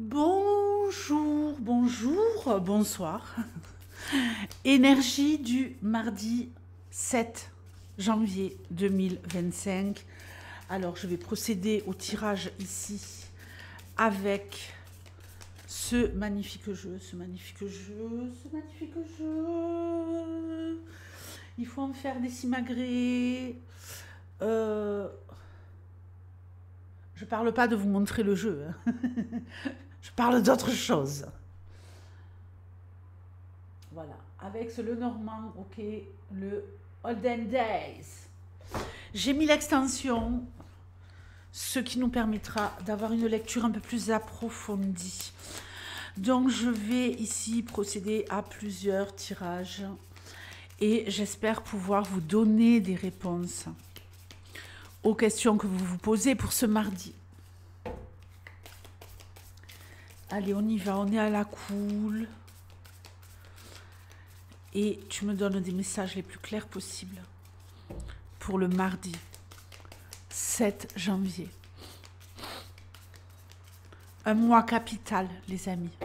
Bonjour, bonjour, bonsoir. Énergie du mardi 7 janvier 2025. Alors, je vais procéder au tirage ici avec ce magnifique jeu, ce magnifique jeu, ce magnifique jeu. Il faut en faire des simagrées. Je parle pas de vous montrer le jeu, hein. Je parle d'autre chose. Voilà, avec le Normand, ok, le Olden Days. J'ai mis l'extension, ce qui nous permettra d'avoir une lecture un peu plus approfondie. Donc je vais ici procéder à plusieurs tirages et j'espère pouvoir vous donner des réponses aux questions que vous vous posez pour ce mardi. Allez, on y va, on est à la cool. Et tu me donnes des messages les plus clairs possibles pour le mardi 7 janvier. Un mois capital, les amis.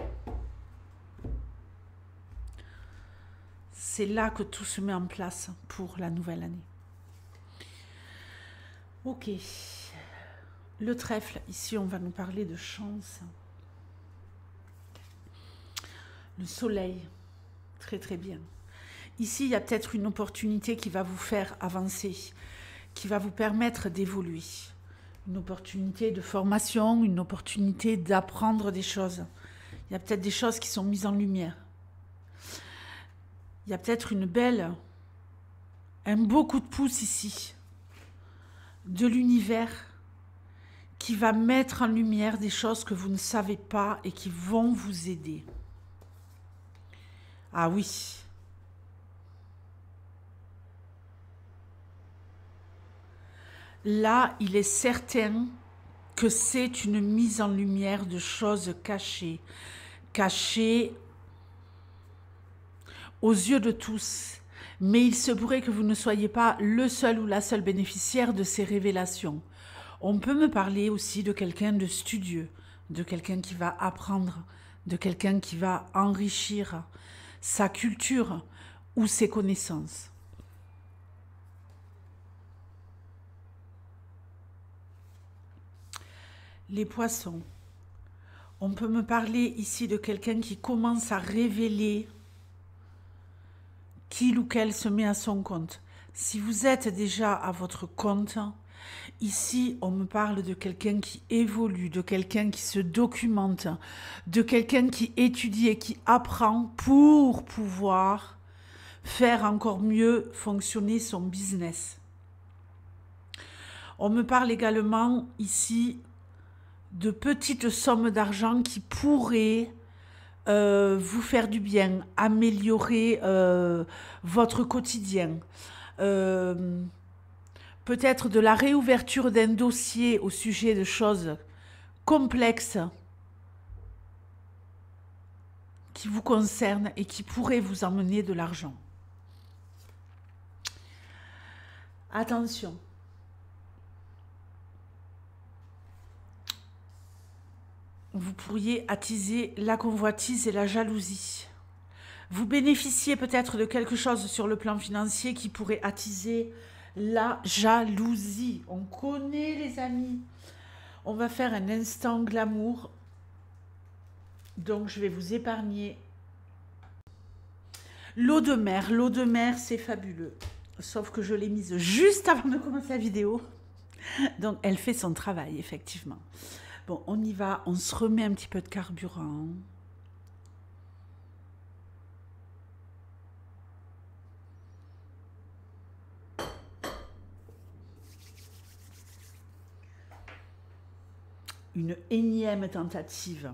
C'est là que tout se met en place pour la nouvelle année. Ok. Le trèfle, ici, on va nous parler de chance. Le soleil, très très bien. Ici, il y a peut-être une opportunité qui va vous faire avancer, qui va vous permettre d'évoluer. Une opportunité de formation, une opportunité d'apprendre des choses. Il y a peut-être des choses qui sont mises en lumière. Il y a peut-être un beau coup de pouce ici de l'univers qui va mettre en lumière des choses que vous ne savez pas et qui vont vous aider. Ah oui. Là, il est certain que c'est une mise en lumière de choses cachées. Cachées aux yeux de tous. Mais il se pourrait que vous ne soyez pas le seul ou la seule bénéficiaire de ces révélations. On peut me parler aussi de quelqu'un de studieux, de quelqu'un qui va apprendre, de quelqu'un qui va enrichir sa culture ou ses connaissances. Les poissons. On peut me parler ici de quelqu'un qui commence à révéler qu'il ou qu'elle se met à son compte. Si vous êtes déjà à votre compte, ici on me parle de quelqu'un qui évolue, de quelqu'un qui se documente, de quelqu'un qui étudie et qui apprend pour pouvoir faire encore mieux fonctionner son business. On me parle également ici de petites sommes d'argent qui pourraient vous faire du bien, améliorer votre quotidien. Peut-être de la réouverture d'un dossier au sujet de choses complexes qui vous concernent et qui pourraient vous emmener de l'argent. Attention. Vous pourriez attiser la convoitise et la jalousie. Vous bénéficiez peut-être de quelque chose sur le plan financier qui pourrait attiser la jalousie. On connaît, les amis. On va faire un instant glamour. Donc, je vais vous épargner. L'eau de mer, c'est fabuleux. Sauf que je l'ai mise juste avant de commencer la vidéo. Donc, elle fait son travail, effectivement. Bon, on y va. On se remet un petit peu de carburant. Une énième tentative.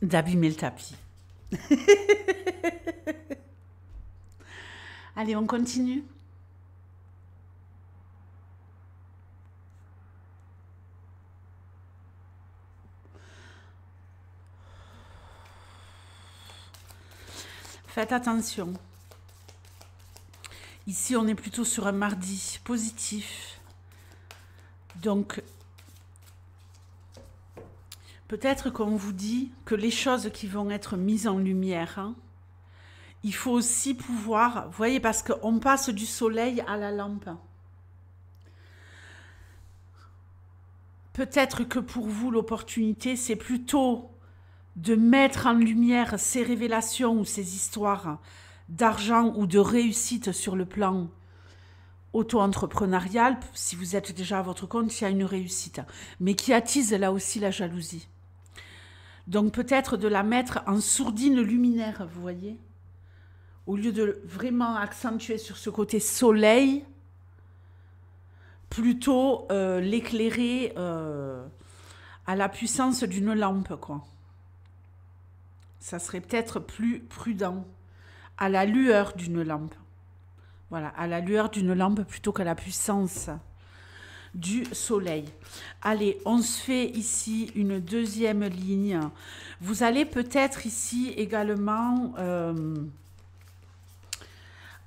D'abîmer le tapis. Allez, on continue. Faites attention. Ici, on est plutôt sur un mardi positif. Donc, peut-être qu'on vous dit que les choses qui vont être mises en lumière, hein, il faut aussi pouvoir, vous voyez, parce qu'on passe du soleil à la lampe. Peut-être que pour vous, l'opportunité, c'est plutôt de mettre en lumière ces révélations ou ces histoires d'argent ou de réussite sur le plan auto-entrepreneurial. Si vous êtes déjà à votre compte, il y a une réussite, mais qui attise là aussi la jalousie. Donc peut-être de la mettre en sourdine luminaire, vous voyez, au lieu de vraiment accentuer sur ce côté soleil, plutôt l'éclairer à la puissance d'une lampe, quoi. Ça serait peut-être plus prudent, à la lueur d'une lampe. Voilà, à la lueur d'une lampe plutôt qu'à la puissance du soleil. Allez, on se fait ici une deuxième ligne. Vous allez peut-être ici également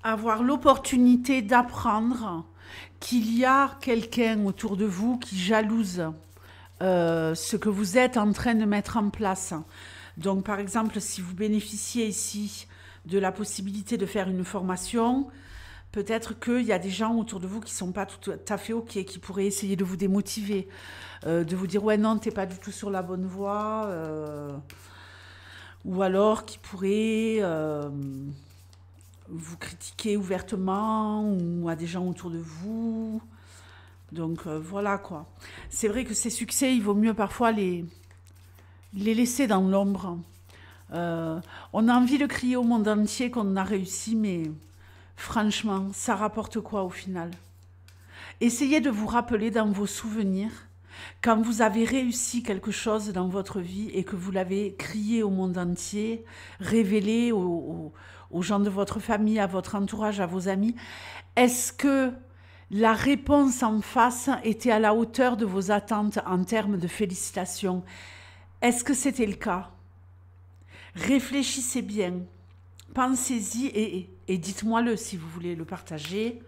avoir l'opportunité d'apprendre qu'il y a quelqu'un autour de vous qui jalouse ce que vous êtes en train de mettre en place. Donc, par exemple, si vous bénéficiez ici de la possibilité de faire une formation, peut-être qu'il y a des gens autour de vous qui ne sont pas tout à fait OK, qui pourraient essayer de vous démotiver, de vous dire « ouais, non, tu n'es pas du tout sur la bonne voie », ou alors qui pourraient vous critiquer ouvertement, ou à des gens autour de vous. Donc, voilà, quoi. C'est vrai que ces succès, il vaut mieux parfois les laisser dans l'ombre. On a envie de crier au monde entier qu'on a réussi, mais franchement, ça rapporte quoi au final? Essayez de vous rappeler dans vos souvenirs, quand vous avez réussi quelque chose dans votre vie et que vous l'avez crié au monde entier, révélé aux gens de votre famille, à votre entourage, à vos amis, est-ce que la réponse en face était à la hauteur de vos attentes en termes de félicitations? Est-ce que c'était le cas? Réfléchissez bien, pensez-y et dites-moi-le si vous voulez le partager.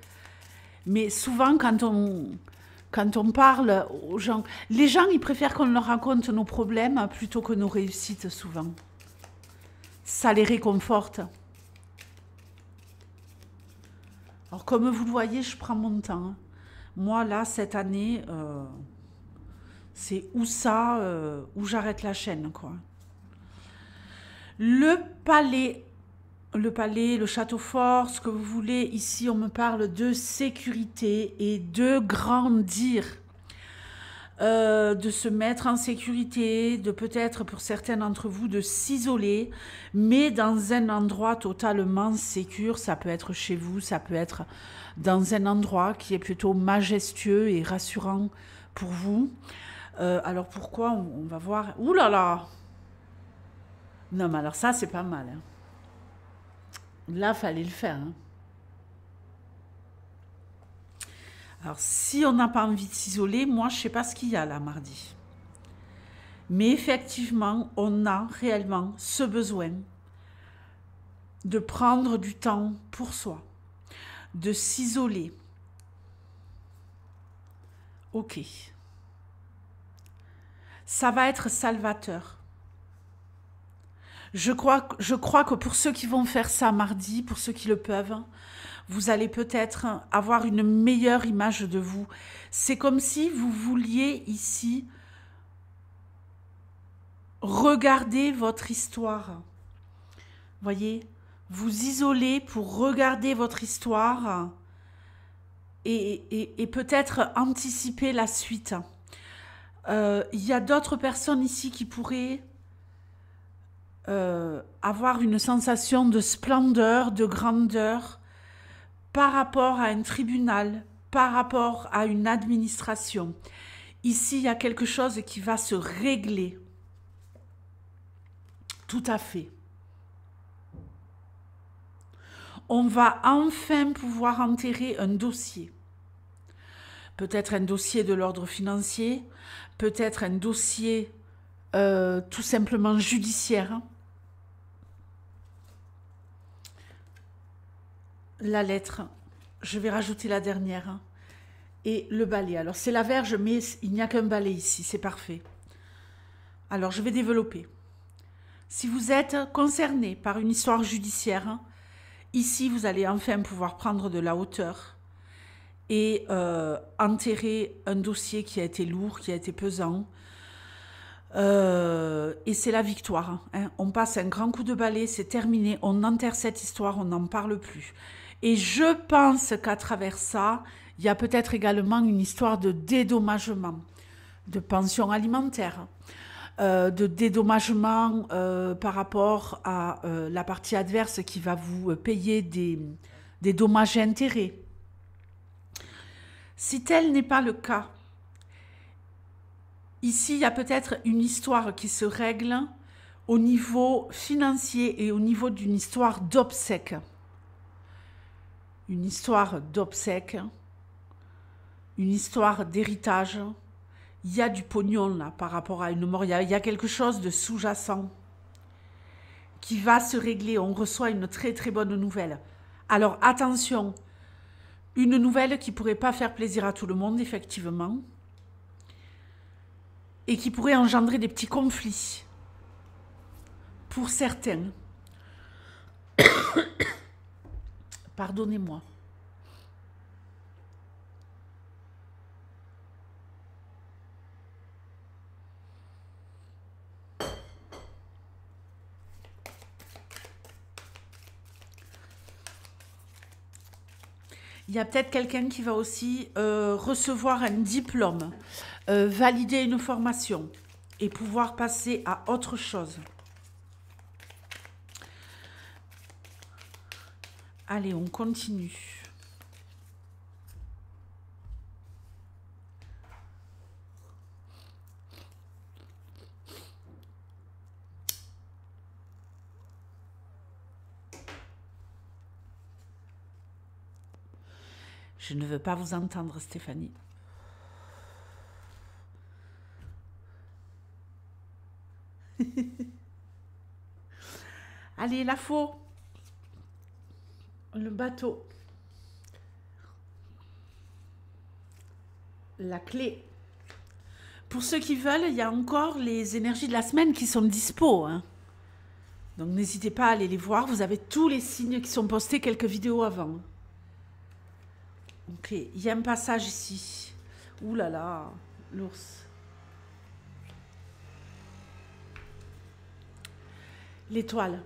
Mais souvent, quand on parle aux gens, les gens, ils préfèrent qu'on leur raconte nos problèmes plutôt que nos réussites, souvent. Ça les réconforte. Alors, comme vous le voyez, je prends mon temps. Moi, là, cette année, c'est où ça, où j'arrête la chaîne, quoi. Le palais, le château fort, ce que vous voulez, ici on me parle de sécurité et de grandir, de se mettre en sécurité, de peut-être pour certains d'entre vous de s'isoler, mais dans un endroit totalement sécure. Ça peut être chez vous, ça peut être dans un endroit qui est plutôt majestueux et rassurant pour vous. Alors pourquoi? On va voir. Ouh là là! Non, mais alors ça, c'est pas mal. Hein. Là, fallait le faire. Hein. Alors, si on n'a pas envie de s'isoler, moi, je ne sais pas ce qu'il y a là, mardi. Mais effectivement, on a réellement ce besoin de prendre du temps pour soi, de s'isoler. Ok. Ça va être salvateur. Je crois que pour ceux qui vont faire ça mardi, pour ceux qui le peuvent, vous allez peut-être avoir une meilleure image de vous. C'est comme si vous vouliez ici regarder votre histoire. Voyez, vous isolez pour regarder votre histoire et peut-être anticiper la suite. Il y a d'autres personnes ici qui pourraient avoir une sensation de splendeur, de grandeur par rapport à un tribunal, par rapport à une administration. Ici, il y a quelque chose qui va se régler. Tout à fait. On va enfin pouvoir enterrer un dossier. Peut-être un dossier de l'ordre financier, peut-être un dossier tout simplement judiciaire. la lettre. Je vais rajouter la dernière. Et le balai. Alors, c'est la Vierge, mais il n'y a qu'un balai ici. C'est parfait. Alors, je vais développer. Si vous êtes concerné par une histoire judiciaire, ici, vous allez enfin pouvoir prendre de la hauteur et enterrer un dossier qui a été lourd, qui a été pesant. Et c'est la victoire. Hein. On passe un grand coup de balai, c'est terminé. On enterre cette histoire, on n'en parle plus. Et je pense qu'à travers ça, il y a peut-être également une histoire de dédommagement, de pension alimentaire. De dédommagement par rapport à la partie adverse qui va vous payer des dommages et intérêts. Si tel n'est pas le cas, ici, il y a peut-être une histoire qui se règle au niveau financier et au niveau d'une histoire d'obsèques. Une histoire d'obsèques, une histoire d'héritage. Il y a du pognon là par rapport à une mort. Il y a quelque chose de sous-jacent qui va se régler. On reçoit une très très bonne nouvelle. Alors attention, une nouvelle qui pourrait pas faire plaisir à tout le monde, effectivement, et qui pourrait engendrer des petits conflits pour certains. Pardonnez-moi. Il y a peut-être quelqu'un qui va aussi recevoir un diplôme, valider une formation et pouvoir passer à autre chose. Allez, on continue. Je ne veux pas vous entendre, Stéphanie. Allez, la faux. Le bateau. La clé. Pour ceux qui veulent, il y a encore les énergies de la semaine qui sont dispo. Hein. Donc n'hésitez pas à aller les voir. Vous avez tous les signes qui sont postés quelques vidéos avant. Ok, il y a un passage ici. Ouh là là, l'ours. L'étoile.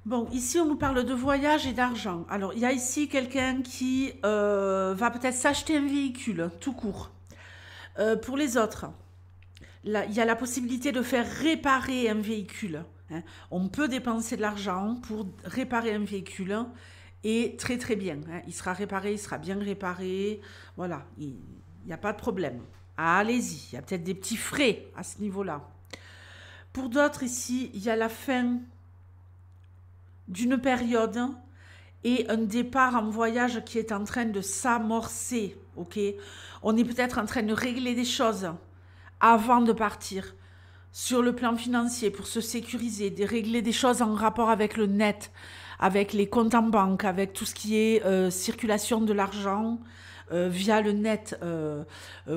Bon, ici, on nous parle de voyage et d'argent. Alors, il y a ici quelqu'un qui va peut-être s'acheter un véhicule, tout court. Pour les autres, là, il y a la possibilité de faire réparer un véhicule. Hein. On peut dépenser de l'argent pour réparer un véhicule et très très bien. Hein. Il sera réparé, il sera bien réparé. Voilà, il n'y a pas de problème. Allez-y, il y a peut-être des petits frais à ce niveau-là. Pour d'autres ici, il y a la fin d'une période et un départ en voyage qui est en train de s'amorcer. Ok, on est peut-être en train de régler des choses avant de partir sur le plan financier pour se sécuriser, de régler des choses en rapport avec le net, avec les comptes en banque, avec tout ce qui est circulation de l'argent via le net,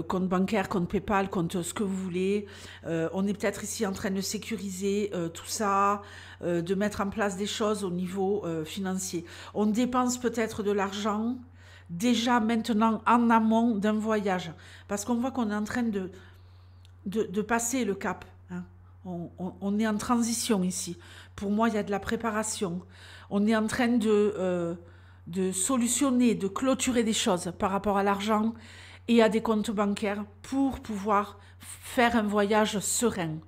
compte bancaire, compte PayPal, compte ce que vous voulez. On est peut-être ici en train de sécuriser tout ça, de mettre en place des choses au niveau financier. On dépense peut-être de l'argent déjà maintenant en amont d'un voyage, parce qu'on voit qu'on est en train de passer le cap. Hein. On est en transition ici. Pour moi, il y a de la préparation. On est en train de solutionner, de clôturer des choses par rapport à l'argent et à des comptes bancaires pour pouvoir faire un voyage serein.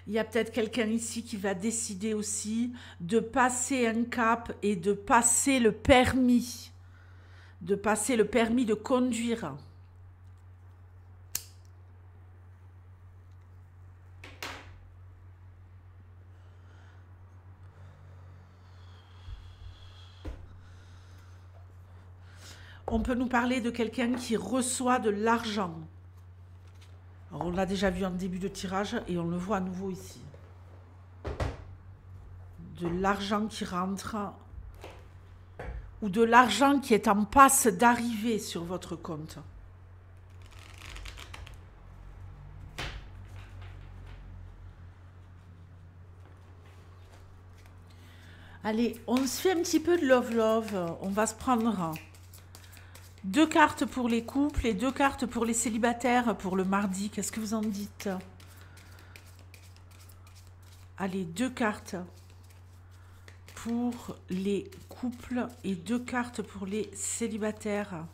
Il y a peut-être quelqu'un ici qui va décider aussi de passer un cap et de passer le permis. De passer le permis de conduire. On peut nous parler de quelqu'un qui reçoit de l'argent. Alors, on l'a déjà vu en début de tirage et on le voit à nouveau ici. De l'argent qui rentre ou de l'argent qui est en passe d'arriver sur votre compte. Allez, on se fait un petit peu de love. On va se prendre 2 cartes pour les couples et 2 cartes pour les célibataires pour le mardi. Qu'est-ce que vous en dites? Allez, 2 cartes pour les couples et 2 cartes pour les célibataires.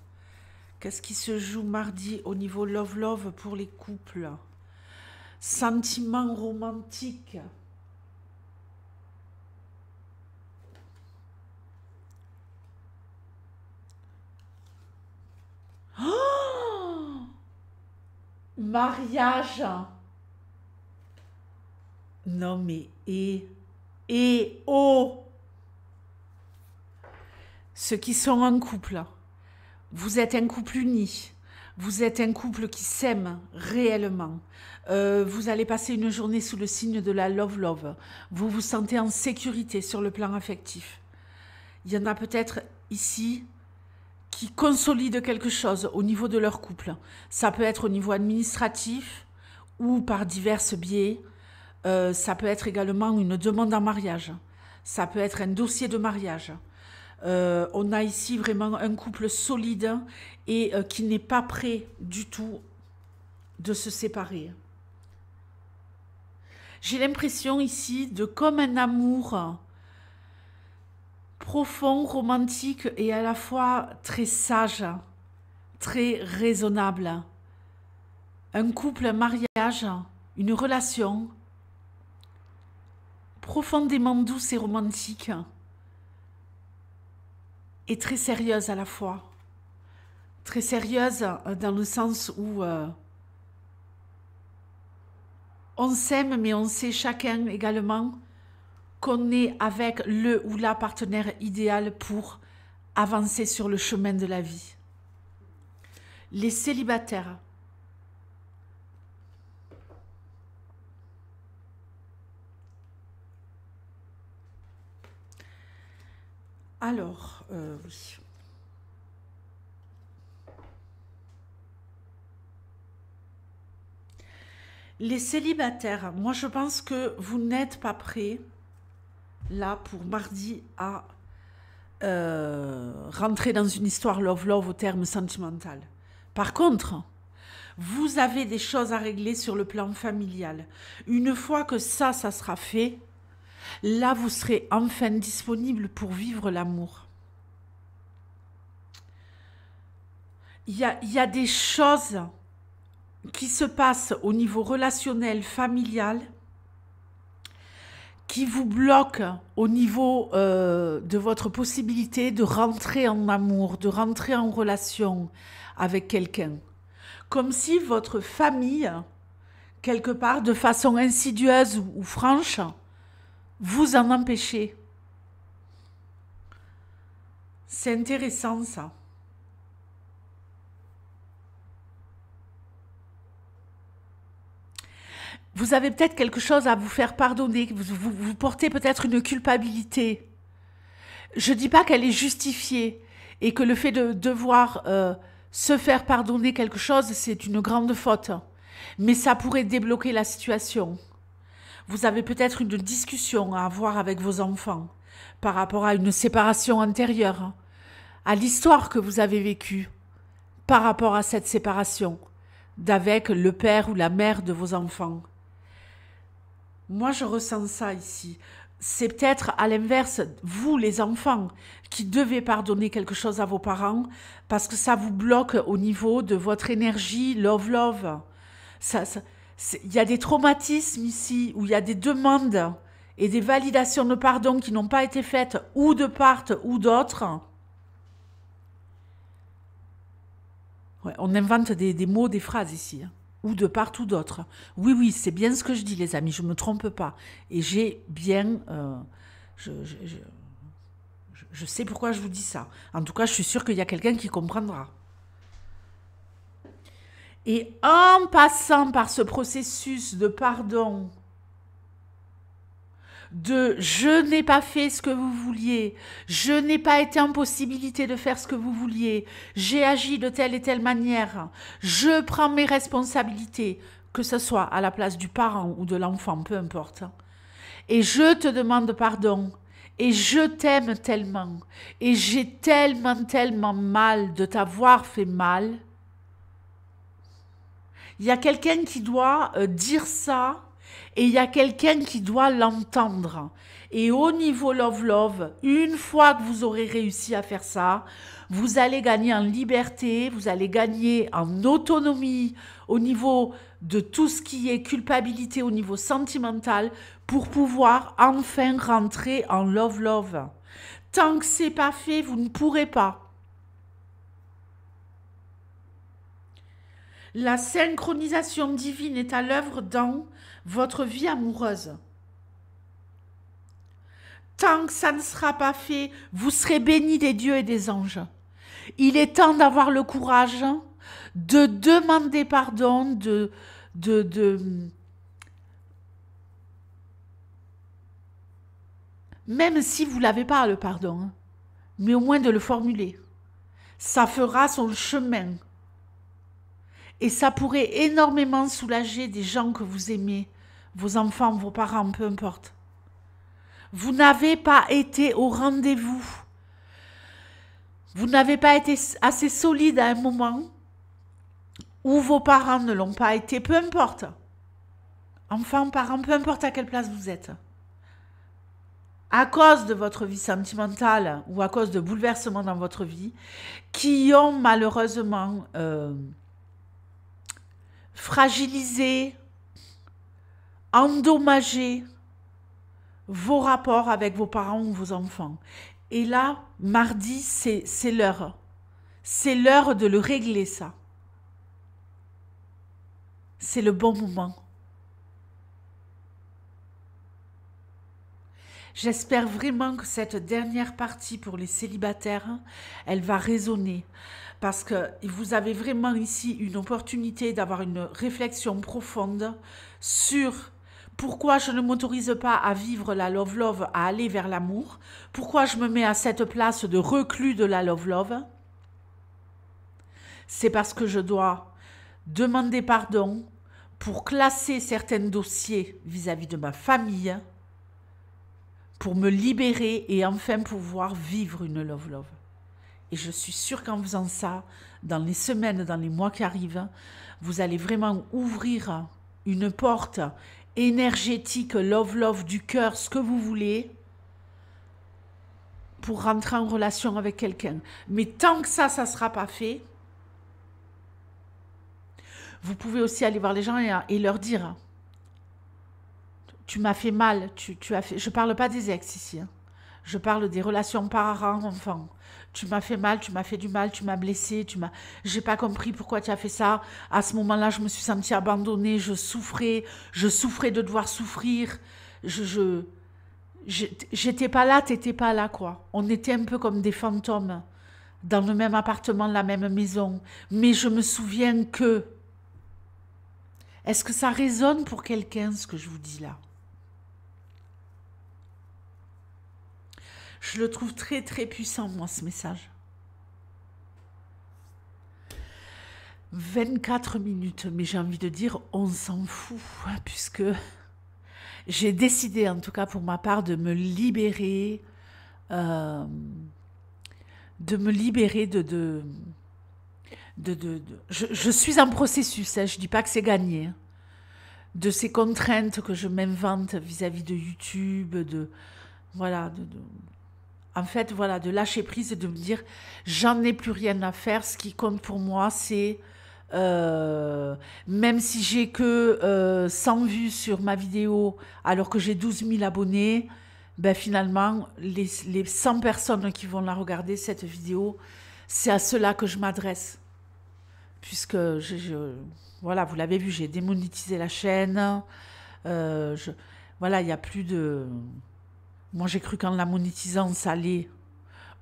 Qu'est-ce qui se joue mardi au niveau love pour les couples? Sentiment romantique. Oh, mariage. Non mais oh, ceux qui sont en couple, vous êtes un couple uni, vous êtes un couple qui s'aime réellement. Vous allez passer une journée sous le signe de la love. Vous vous sentez en sécurité sur le plan affectif. Il y en a peut-être ici qui consolident quelque chose au niveau de leur couple. Ça peut être au niveau administratif ou par divers biais. Ça peut être également une demande en mariage. Ça peut être un dossier de mariage. On a ici vraiment un couple solide et qui n'est pas prêt du tout de se séparer. J'ai l'impression ici de comme un amour profond, romantique et à la fois très sage, très raisonnable. Un couple, un mariage, une relation profondément douce et romantique et très sérieuse à la fois. Très sérieuse dans le sens où on s'aime mais on sait chacun également qu'on est avec le ou la partenaire idéal pour avancer sur le chemin de la vie. Les célibataires. Alors, oui. Les célibataires, moi je pense que vous n'êtes pas prêts là pour mardi à rentrer dans une histoire love au terme sentimental. Par contre, vous avez des choses à régler sur le plan familial. Une fois que ça sera fait, là vous serez enfin disponible pour vivre l'amour. Il y a des choses qui se passent au niveau relationnel, familial, qui vous bloquent au niveau de votre possibilité de rentrer en amour, de rentrer en relation avec quelqu'un. Comme si votre famille, quelque part, de façon insidieuse ou franche, vous en empêchez. C'est intéressant ça. Vous avez peut-être quelque chose à vous faire pardonner, vous portez peut-être une culpabilité. Je ne dis pas qu'elle est justifiée et que le fait de devoir se faire pardonner quelque chose, c'est une grande faute. Mais ça pourrait débloquer la situation. Vous avez peut-être une discussion à avoir avec vos enfants par rapport à une séparation antérieure, à l'histoire que vous avez vécue par rapport à cette séparation d'avec le père ou la mère de vos enfants. Moi, je ressens ça ici. C'est peut-être à l'inverse, vous, les enfants, qui devez pardonner quelque chose à vos parents parce que ça vous bloque au niveau de votre énergie love. Il y a des traumatismes ici, où il y a des demandes et des validations de pardon qui n'ont pas été faites ou de part ou d'autre. Ouais, on invente des mots, des phrases ici. Ou de part ou d'autre. Oui, c'est bien ce que je dis, les amis, je ne me trompe pas. Et j'ai bien... Je sais pourquoi je vous dis ça. En tout cas, je suis sûre qu'il y a quelqu'un qui comprendra. Et en passant par ce processus de pardon, de je n'ai pas fait ce que vous vouliez, je n'ai pas été en possibilité de faire ce que vous vouliez, j'ai agi de telle et telle manière, je prends mes responsabilités, que ce soit à la place du parent ou de l'enfant, peu importe. Et je te demande pardon, et je t'aime tellement, et j'ai tellement mal de t'avoir fait mal. Il y a quelqu'un qui doit dire ça, et il y a quelqu'un qui doit l'entendre. Et au niveau love, une fois que vous aurez réussi à faire ça, vous allez gagner en liberté, vous allez gagner en autonomie au niveau de tout ce qui est culpabilité au niveau sentimental pour pouvoir enfin rentrer en love. Tant que c'est pas fait, vous ne pourrez pas. La synchronisation divine est à l'œuvre dans votre vie amoureuse. Tant que ça ne sera pas fait, vous serez bénis des dieux et des anges. Il est temps d'avoir le courage de demander pardon, même si vous n'avez pas le pardon, mais au moins de le formuler. Ça fera son chemin. Et ça pourrait énormément soulager des gens que vous aimez, vos enfants, vos parents, peu importe. Vous n'avez pas été au rendez-vous. Vous n'avez pas été assez solide à un moment où vos parents ne l'ont pas été, peu importe. Enfants, parents, peu importe à quelle place vous êtes. À cause de votre vie sentimentale ou à cause de bouleversements dans votre vie qui ont malheureusement fragilisé, endommagé vos rapports avec vos parents ou vos enfants. Et là, mardi, c'est l'heure. C'est l'heure de le régler, ça. C'est le bon moment. J'espère vraiment que cette dernière partie pour les célibataires, elle va résonner. Parce que vous avez vraiment ici une opportunité d'avoir une réflexion profonde sur pourquoi je ne m'autorise pas à vivre la love, à aller vers l'amour. Pourquoi je me mets à cette place de reclus de la love. C'est parce que je dois demander pardon pour classer certains dossiers vis-à-vis de ma famille, pour me libérer et enfin pouvoir vivre une love. Et je suis sûre qu'en faisant ça, dans les semaines, dans les mois qui arrivent, vous allez vraiment ouvrir une porte énergétique, love du cœur, ce que vous voulez, pour rentrer en relation avec quelqu'un. Mais tant que ça ne sera pas fait, vous pouvez aussi aller voir les gens et leur dire « Tu m'as fait mal, tu as fait... » Je ne parle pas des ex ici, hein. Je parle des relations parents-enfants. Tu m'as fait mal, tu m'as fait du mal, tu m'as blessé, j'ai pas compris pourquoi tu as fait ça. À ce moment-là, je me suis sentie abandonnée, je souffrais de devoir souffrir. J'étais pas là, t'étais pas là, quoi. On était un peu comme des fantômes dans le même appartement, la même maison. Mais je me souviens que... Est-ce que ça résonne pour quelqu'un, ce que je vous dis là? Je le trouve très, très puissant, moi, ce message. 24 minutes, mais j'ai envie de dire, on s'en fout, puisque j'ai décidé, en tout cas pour ma part, de me libérer, je suis en processus, hein, je ne dis pas que c'est gagné, hein, de ces contraintes que je m'invente vis-à-vis de YouTube, en fait, voilà, de lâcher prise et de me dire, j'en ai plus rien à faire. Ce qui compte pour moi, c'est, même si j'ai que 100 vues sur ma vidéo, alors que j'ai 12 000 abonnés, ben finalement, les 100 personnes qui vont la regarder, cette vidéo, c'est à cela que je m'adresse. Puisque, voilà, vous l'avez vu, j'ai démonétisé la chaîne. Voilà, il n'y a plus de... Moi, j'ai cru qu'en la monétisant, ça allait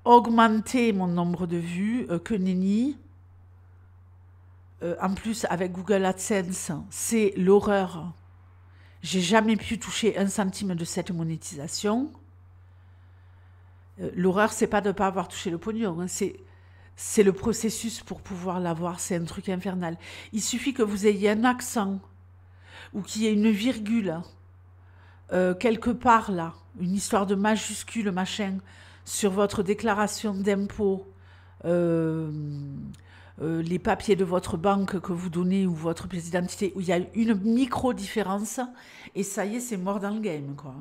augmenter mon nombre de vues que nenni. En plus, avec Google AdSense, c'est l'horreur. J'ai jamais pu toucher 1 centime de cette monétisation. L'horreur, c'est pas de ne pas avoir touché le pognon, hein, c'est le processus pour pouvoir l'avoir, c'est un truc infernal. Il suffit que vous ayez un accent ou qu'il y ait une virgule quelque part là, une histoire de majuscule, machin, sur votre déclaration d'impôt, les papiers de votre banque que vous donnez ou votre pièce d'identité, où il y a une micro-différence, et ça y est, c'est mort dans le game, quoi.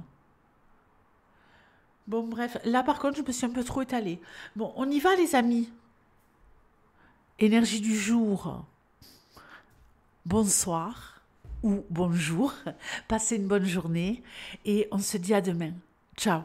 Bon, bref, là par contre, je me suis un peu trop étalée. Bon, on y va, les amis. Énergie du jour. Bonsoir ou bonjour. Passez une bonne journée et on se dit à demain. Ciao.